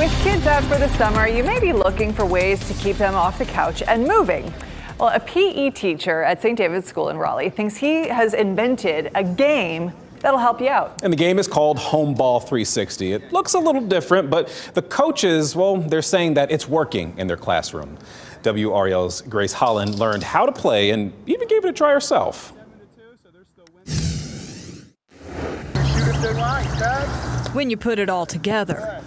With kids out for the summer, you may be looking for ways to keep them off the couch and moving. Well, a PE teacher at St. David's School in Raleigh thinks he has invented a game that'll help you out. And the game is called Homeball 360. It looks a little different, but the coaches, well, they're saying that it's working in their classroom. WRL's Grace Holland learned how to play and even gave it a try herself. When you put it all together.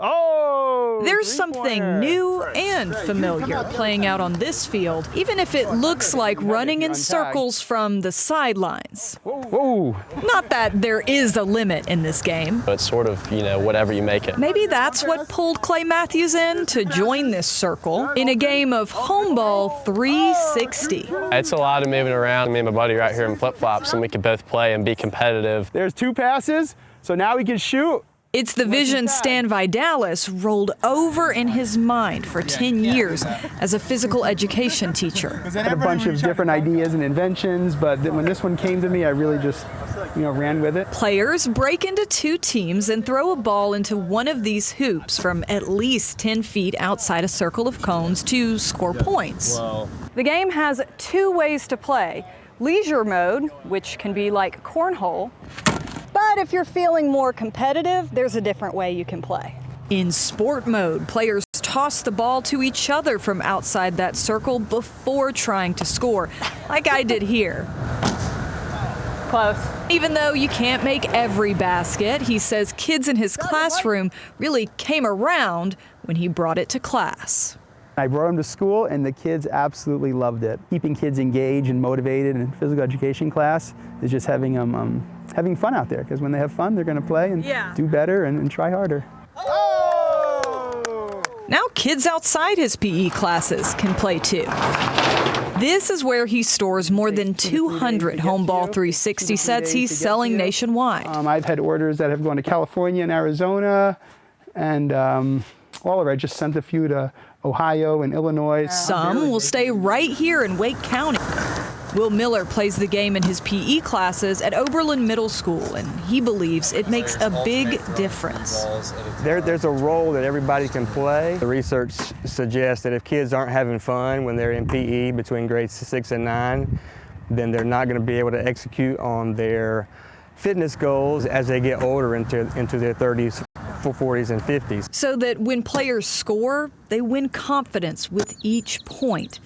Oh, there's something new and familiar playing out on this field, even if it looks like running in circles from the sidelines. Whoa. Not that there is a limit in this game. It's sort of, whatever you make it. Maybe that's what pulled Clay Matthews in to join this circle in a game of Homeball 360. It's a lot of moving around. Me and my buddy right here in flip-flops, and we could both play and be competitive. There's 2 passes, so now we can shoot. It's the vision Stan Vidalis rolled over in his mind for 10 years as a physical education teacher. I had a bunch of different ideas and inventions, but when this one came to me, I really just, ran with it. Players break into 2 teams and throw a ball into one of these hoops from at least 10 feet outside a circle of cones to score points. Wow. The game has 2 ways to play. Leisure mode, which can be like cornhole. But if you're feeling more competitive, there's a different way you can play. In sport mode, players toss the ball to each other from outside that circle before trying to score, like I did here. Close. Even though you can't make every basket, he says kids in his classroom really came around when he brought it to class. I brought them to school, and the kids absolutely loved it. Keeping kids engaged and motivated in physical education class is just having them having fun out there, because when they have fun, they're going to play and do better and try harder. Now kids outside his PE classes can play too. This is where he stores more than 200 Homeball 360 sets he's selling nationwide. I've had orders that have gone to California and Arizona, and all of it. I just sent a few to Ohio and Illinois. Some will stay right here in Wake County. Will Miller plays the game in his PE classes at Oberlin Middle School, and he believes it makes a big difference. There's a role that everybody can play. The research suggests that if kids aren't having fun when they're in PE between grades 6 and 9, then they're not going to be able to execute on their fitness goals as they get older into their 30s, 40s, and 50s. So that when players score, they win confidence with each point.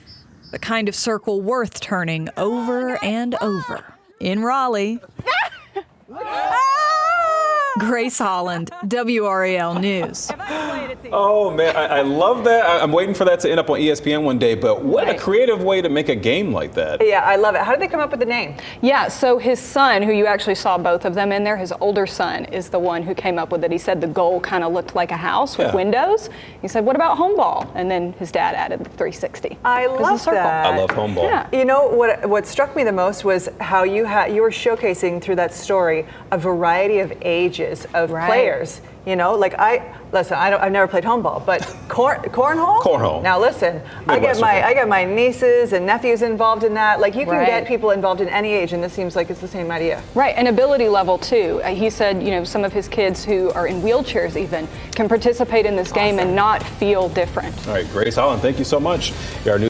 The kind of circle worth turning over and over. In Raleigh, Grace Holland, WRAL News. Oh, man, I love that. I'm waiting for that to end up on ESPN one day, but what a creative way to make a game like that. Yeah, I love it. How did they come up with the name? Yeah, so his son, who you actually saw both of them in there, his older son is the one who came up with it. He said the goal kind of looked like a house with windows. He said, what about Homeball? And then his dad added the 360. I love that. I love Homeball. Yeah. You know, what struck me the most was how you were showcasing through that story a variety of ages of players. I've never played Homeball, but cornhole? Cornhole. Now listen, I get my nieces and nephews involved in that. Like, you can get people involved in any age, and this seems like it's the same idea. Right, and ability level too. He said, some of his kids who are in wheelchairs even can participate in this game and not feel different. All right, Grace Holland, thank you so much. You're our new